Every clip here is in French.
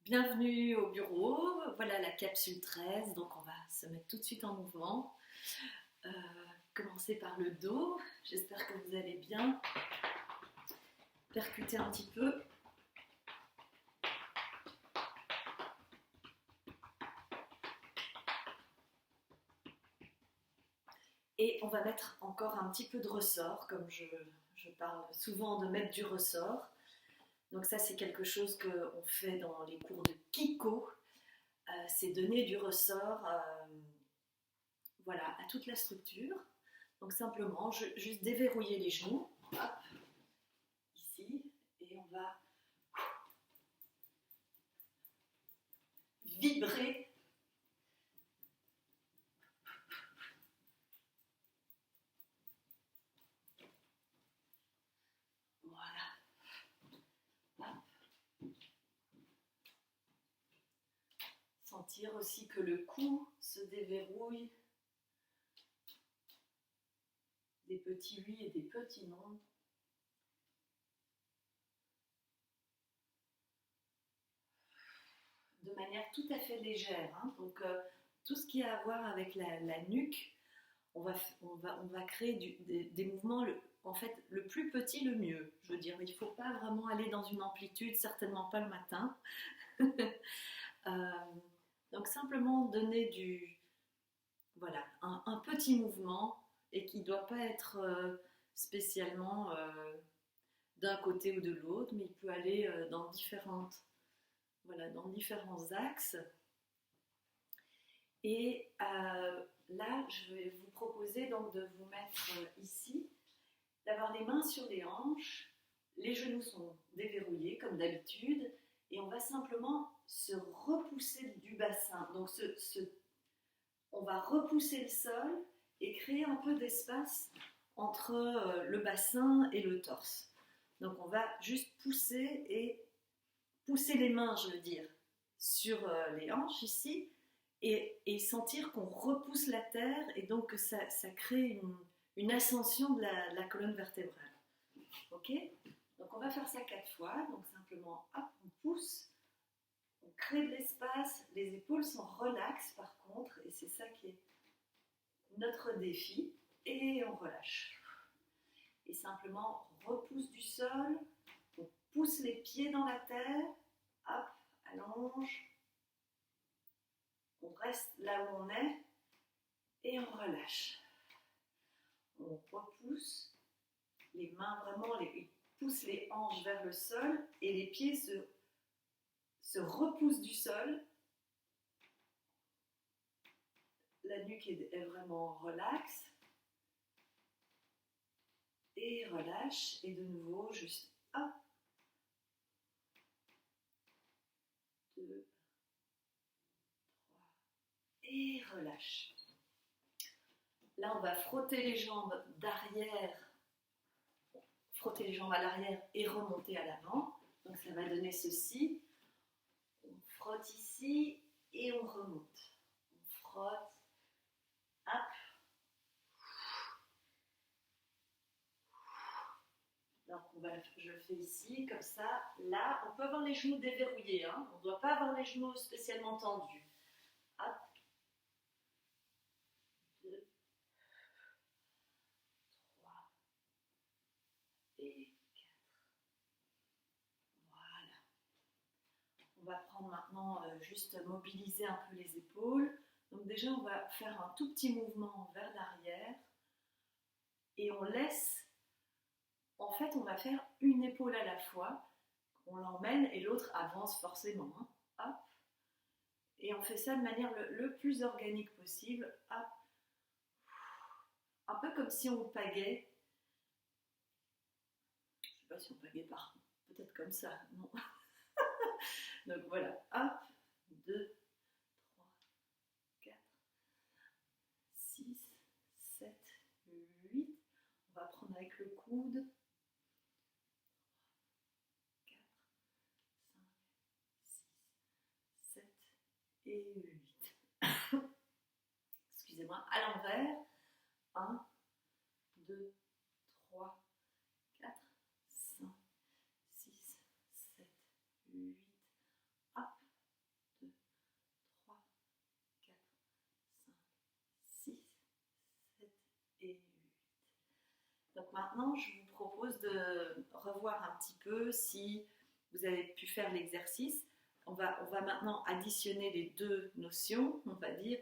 Bienvenue au bureau, voilà la capsule 13, donc on va se mettre tout de suite en mouvement. Euh, Commencer par le dos, j'espère que vous allez bien. Percuter un petit peu. Et on va mettre encore un petit peu de ressort, comme je parle souvent de mettre du ressort. Donc ça c'est quelque chose qu'on fait dans les cours de Kiko, c'est donner du ressort voilà, à toute la structure. Donc simplement, juste déverrouiller les genoux, hop, ici, et on va vibrer. Voilà. Hop. Sentir aussi que le cou se déverrouille, des petits oui et des petits non. De manière tout à fait légère. Hein. Donc, tout ce qui a à voir avec la nuque, on va créer des mouvements, en fait, le plus petit, le mieux. Je veux dire, il ne faut pas vraiment aller dans une amplitude, certainement pas le matin. euh, donc, simplement donner voilà, un petit mouvement et qui ne doit pas être spécialement d'un côté ou de l'autre, mais il peut aller voilà, dans différents axes. Et là, je vais vous proposer donc de vous mettre ici, d'avoir les mains sur les hanches, les genoux sont déverrouillés comme d'habitude, et on va simplement se repousser du bassin. Donc on va repousser le sol et créer un peu d'espace entre le bassin et le torse. Donc on va juste pousser les mains, je veux dire, sur les hanches ici, et sentir qu'on repousse la terre, et donc que ça crée une ascension de la colonne vertébrale. Ok. Donc on va faire ça 4 fois. Donc simplement, hop, on pousse, on crée de l'espace, les épaules sont relaxes par contre, et c'est ça qui est notre défi, et on relâche. Et simplement, on repousse du sol, on pousse les pieds dans la terre, hop, allonge, on reste là où on est, et on relâche. On repousse, les mains vraiment, poussent les hanches vers le sol, et les pieds se repoussent du sol. La nuque est vraiment relaxe. Et relâche, et de nouveau, juste 1, 2, 3, et relâche. Là, on va frotter les jambes d'arrière, frotter les jambes à l'arrière et remonter à l'avant. Donc ça va donner ceci. On frotte ici et on remonte. On frotte, hop. Donc je le fais ici, comme ça. Là, on peut avoir les genoux déverrouillés. Hein. On ne doit pas avoir les genoux spécialement tendus. Hop. 2, 3 et 4. Voilà. On va prendre maintenant, juste mobiliser un peu les épaules. Donc déjà, on va faire un tout petit mouvement vers l'arrière. Et on laisse, en fait, on va faire une épaule à la fois. On l'emmène et l'autre avance forcément. Hein. Hop. Et on fait ça de manière le plus organique possible. Hop. Un peu comme si on pagaie. Je ne sais pas si on pagaie par. Peut-être comme ça, non. Donc voilà. Hop. 2, 3, 4, 6, 7, 8. On va prendre avec le coude. 4, 5, 6, 7 et 8. Excusez-moi. À l'envers. 1, 2, 3, 4, 5, 6, 7, 8. Hop. maintenant, je vous propose de revoir un petit peu si vous avez pu faire l'exercice. On va maintenant additionner les deux notions, on va dire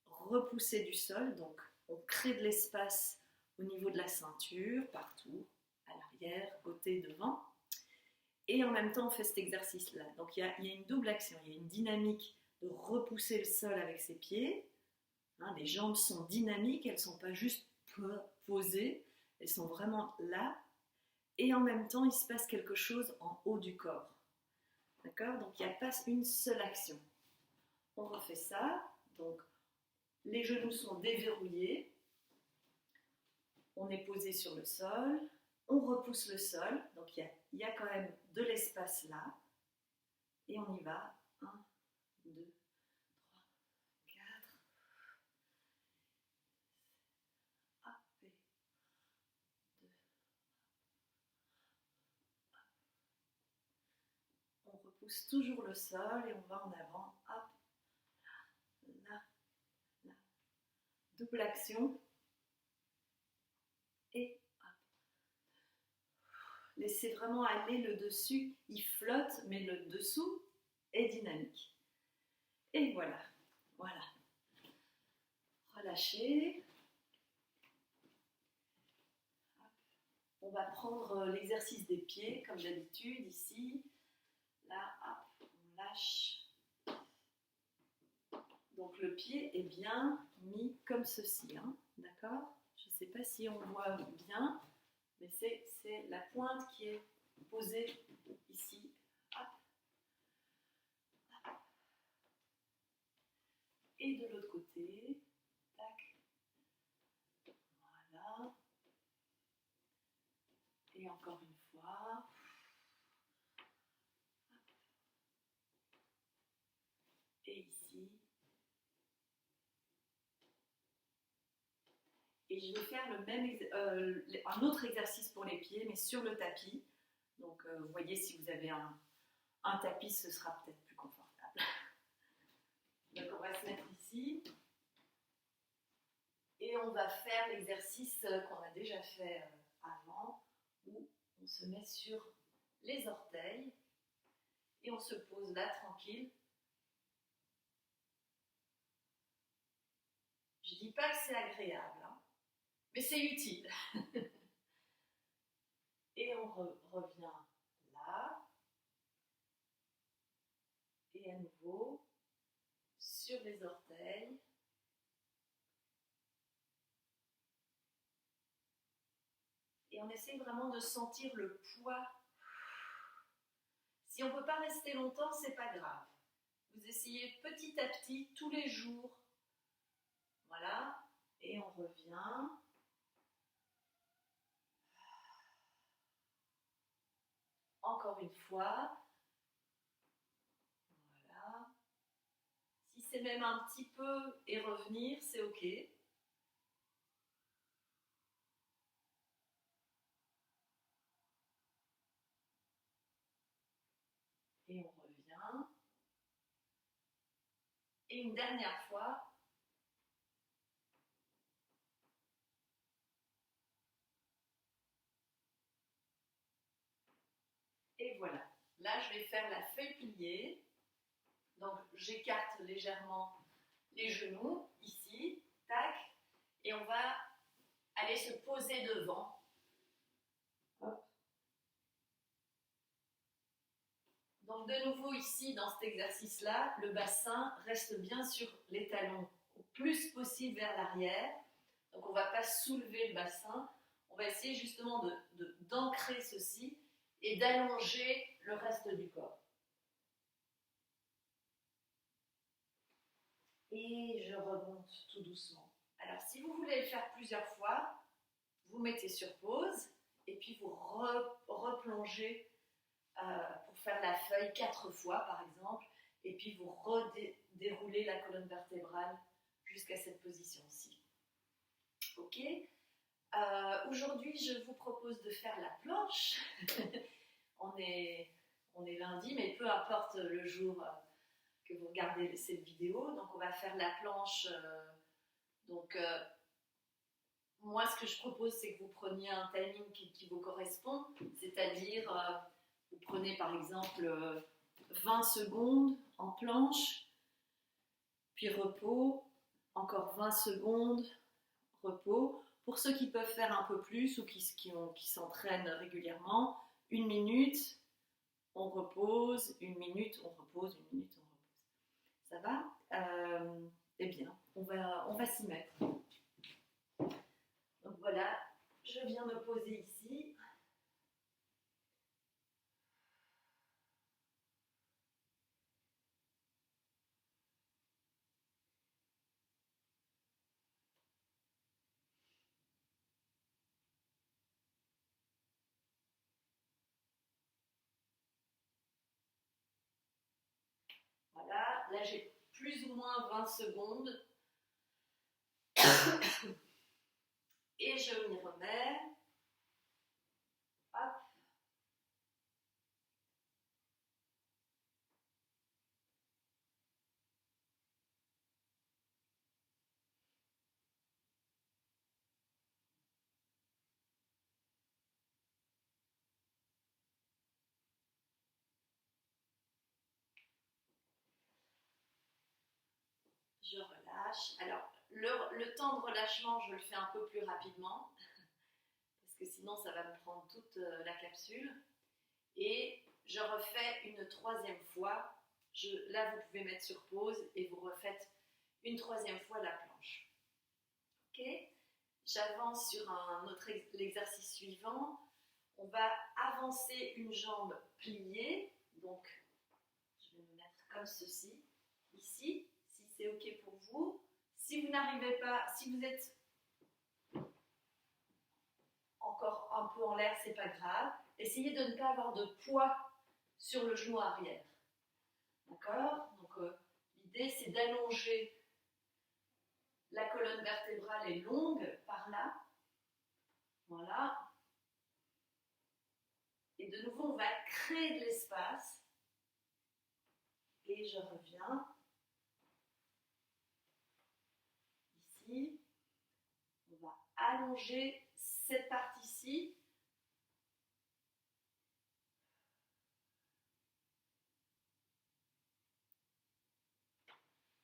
repousser du sol, donc on crée de l'espace au niveau de la ceinture, partout, à l'arrière, côté, devant, et en même temps on fait cet exercice-là. Donc il y a une double action, il y a une dynamique de repousser le sol avec ses pieds, hein, les jambes sont dynamiques, elles ne sont pas juste posées, elles sont vraiment là, et en même temps il se passe quelque chose en haut du corps. D'accord? Donc il n'y a pas une seule action. On refait ça. Donc les genoux sont déverrouillés. On est posé sur le sol. On repousse le sol. Donc il y a quand même de l'espace là. Et on y va. 1, 2, 3, 4. Hop, et 2. On repousse toujours le sol et on va en avant. Hop, là, là. Double action. Et laissez vraiment aller le dessus, il flotte, mais le dessous est dynamique. Et voilà, voilà. Relâchez. On va prendre l'exercice des pieds, comme d'habitude, ici. Là, hop, on lâche. Donc le pied est bien mis comme ceci, hein, d'accord? Je ne sais pas si on voit bien, mais c'est la pointe qui est posée ici. Hop. Hop. Et de l'autre côté, tac. Voilà. Et encore une fois. Et ici. Et je vais faire un autre exercice pour les pieds, mais sur le tapis. Donc, vous voyez, si vous avez un tapis, ce sera peut-être plus confortable. Donc, on va se mettre ici. Et on va faire l'exercice qu'on a déjà fait avant, où on se met sur les orteils et on se pose là, tranquille. Je ne dis pas que c'est agréable, hein, mais c'est utile. Et on revient là. Et à nouveau, sur les orteils. Et on essaie vraiment de sentir le poids. Si on ne peut pas rester longtemps, c'est pas grave. Vous essayez petit à petit, tous les jours. Voilà. Et on revient. Encore une fois. Voilà. Si c'est même un petit peu et revenir, c'est OK. Et on revient. Et une dernière fois. Et voilà. Là, je vais faire la feuille pliée. Donc, j'écarte légèrement les genoux, ici, tac. Et on va aller se poser devant. Hop. Donc, de nouveau, ici, dans cet exercice-là, le bassin reste bien sur les talons au plus possible vers l'arrière. Donc, on ne va pas soulever le bassin. On va essayer justement d'ancrer ceci et d'allonger le reste du corps. Et je remonte tout doucement. Alors, si vous voulez le faire plusieurs fois, vous mettez sur pause et puis vous replongez pour faire la feuille 4 fois, par exemple, et puis vous redéroulez la colonne vertébrale jusqu'à cette position-ci. Ok. Aujourd'hui, je vous propose de faire la planche. on est lundi, mais peu importe le jour que vous regardez cette vidéo. Donc, on va faire la planche. moi, ce que je propose, c'est que vous preniez un timing qui vous correspond, c'est-à-dire, vous prenez par exemple 20 secondes en planche, puis repos, encore 20 secondes, repos. Pour ceux qui peuvent faire un peu plus ou qui s'entraînent régulièrement, 1 minute, on repose, 1 minute, on repose, 1 minute, on repose. Ça va Eh bien, on va s'y mettre. Donc voilà, je viens me poser ici. Voilà, là j'ai plus ou moins 20 secondes. Et je m'y remets. Hop. Je relâche. Alors, le temps de relâchement, je le fais un peu plus rapidement, parce que sinon ça va me prendre toute la capsule. Et je refais une troisième fois. Là, vous pouvez mettre sur pause et vous refaites une troisième fois la planche. Ok. J'avance sur l'exercice suivant. On va avancer une jambe pliée. Donc, je vais me mettre comme ceci, ici, si c'est ok pour vous. Si vous n'arrivez pas, si vous êtes encore un peu en l'air, c'est pas grave. Essayez de ne pas avoir de poids sur le genou arrière. D'accord? Donc, l'idée, c'est d'allonger la colonne vertébrale est longue par là. Voilà. Et de nouveau, on va créer de l'espace. Et je reviens. Ici. On va allonger cette partie-ci.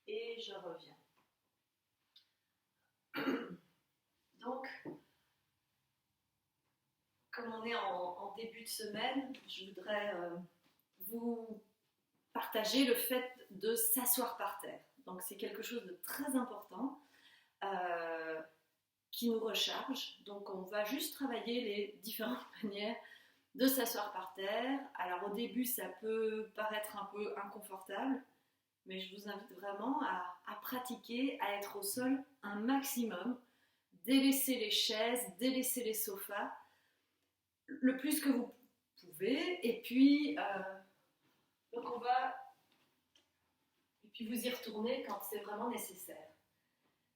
Et je reviens. Donc, comme on est en début de semaine, je voudrais vous partager le fait de s'asseoir par terre. Donc, c'est quelque chose de très important qui nous recharge. Donc, on va juste travailler les différentes manières de s'asseoir par terre. Alors, au début, ça peut paraître un peu inconfortable, mais je vous invite vraiment à pratiquer, à être au sol un maximum, délaisser les chaises, délaisser les sofas, le plus que vous pouvez, et puis donc on va, et puis vous y retournez quand c'est vraiment nécessaire.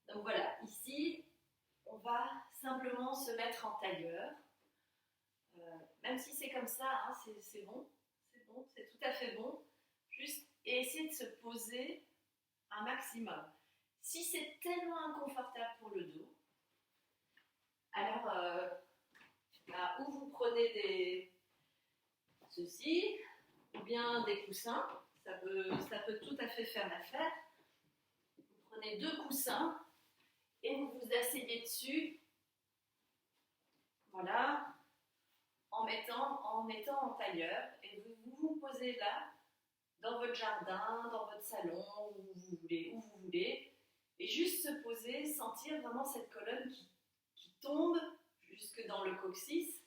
Donc voilà, ici, on va simplement se mettre en tailleur, même si c'est comme ça, hein, c'est bon, c'est tout à fait bon, juste et essayer de se poser un maximum. Si c'est tellement inconfortable pour le dos, alors ou vous prenez ceci, ou bien des coussins, ça peut tout à fait faire l'affaire. Vous prenez 2 coussins et vous vous asseyez dessus, voilà, en mettant en tailleur, et vous posez là, dans votre jardin, dans votre salon, où vous voulez, et juste se poser, sentir vraiment cette colonne qui tombe jusque dans le coccyx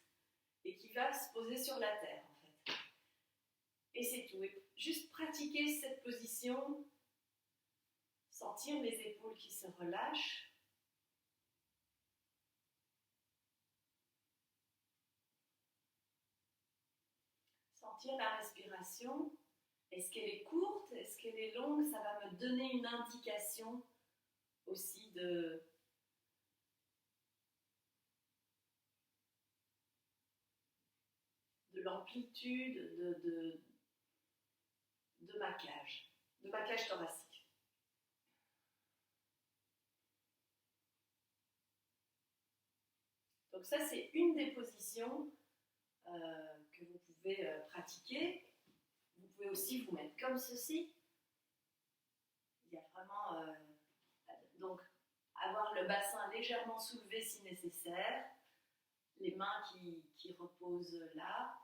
et qui va se poser sur la terre en fait. Et c'est tout. Et juste pratiquer cette position, sentir les épaules qui se relâchent. Sentir la respiration. Est-ce qu'elle est courte? Est-ce qu'elle est longue? Ça va me donner une indication aussi de l'amplitude de ma cage thoracique. Donc ça, c'est une des positions que vous pouvez pratiquer. Vous pouvez aussi vous mettre comme ceci. Il y a vraiment... donc, avoir le bassin légèrement soulevé si nécessaire, les mains qui reposent là.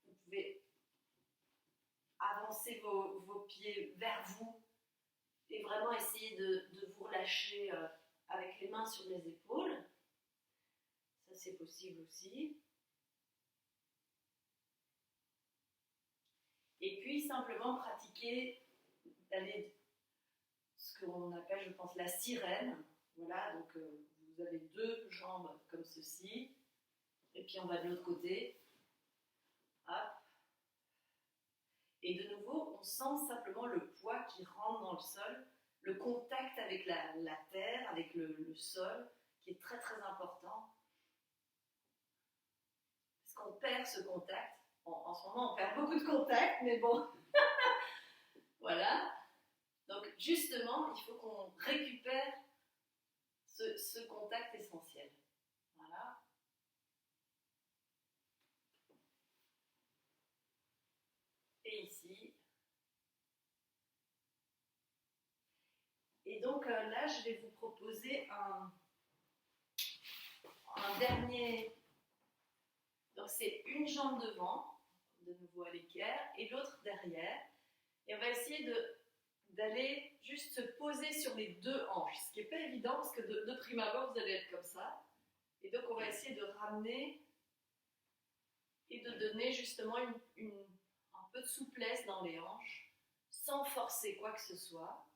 Vous pouvez avancer vos pieds vers vous et vraiment essayer de vous relâcher avec les mains sur les épaules. Ça, c'est possible aussi. Et puis, simplement pratiquer d'aller ce qu'on appelle, je pense, la sirène. Voilà, donc vous avez deux jambes comme ceci. Et puis, on va de l'autre côté. Hop. Et de nouveau, on sent simplement le poids qui rentre dans le sol, le contact avec la terre, avec le sol, qui est très très important. Parce qu'on perd ce contact. En ce moment, on perd beaucoup de contact, mais bon. Voilà. Donc, justement, il faut qu'on récupère ce contact essentiel. Voilà. Et ici. Et donc, là, je vais vous proposer un dernier... Donc, c'est une jambe devant, de nouveau à l'équerre, et l'autre derrière. Et on va essayer d'aller juste se poser sur les deux hanches, ce qui n'est pas évident parce que de prime abord, vous allez être comme ça. Et donc, on va essayer de ramener et de donner justement un peu de souplesse dans les hanches, sans forcer quoi que ce soit.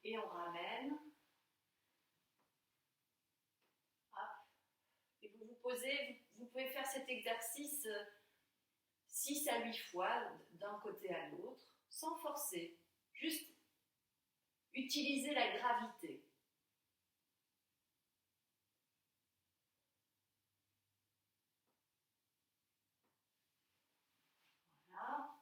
Et on ramène. Et vous vous posez, vous pouvez faire cet exercice 6 à 8 fois d'un côté à l'autre, sans forcer. Juste utiliser la gravité. Voilà.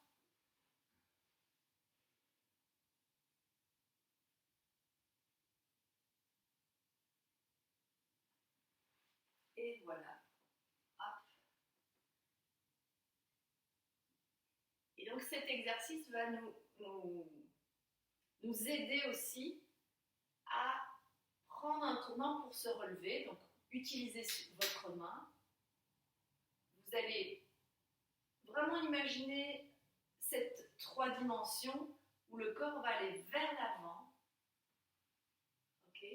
Et voilà. Hop. Et donc cet exercice va nous aider aussi à prendre un tournant pour se relever. Donc utilisez votre main. Vous allez vraiment imaginer cette 3 dimensions où le corps va aller vers l'avant. Ok ?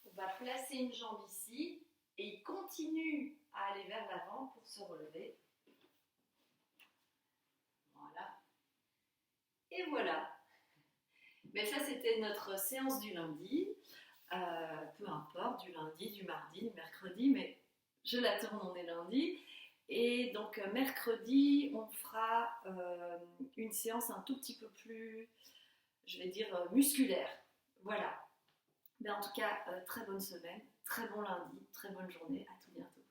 On va placer une jambe ici et il continue à aller vers l'avant pour se relever. Voilà. Et voilà. Mais ça, c'était notre séance du lundi. Peu importe, du lundi, du mardi, du mercredi, mais je la tourne, on est lundi. Et donc, mercredi, on fera une séance un tout petit peu plus, je vais dire, musculaire. Voilà. Mais en tout cas, très bonne semaine, très bon lundi, très bonne journée. À tout bientôt.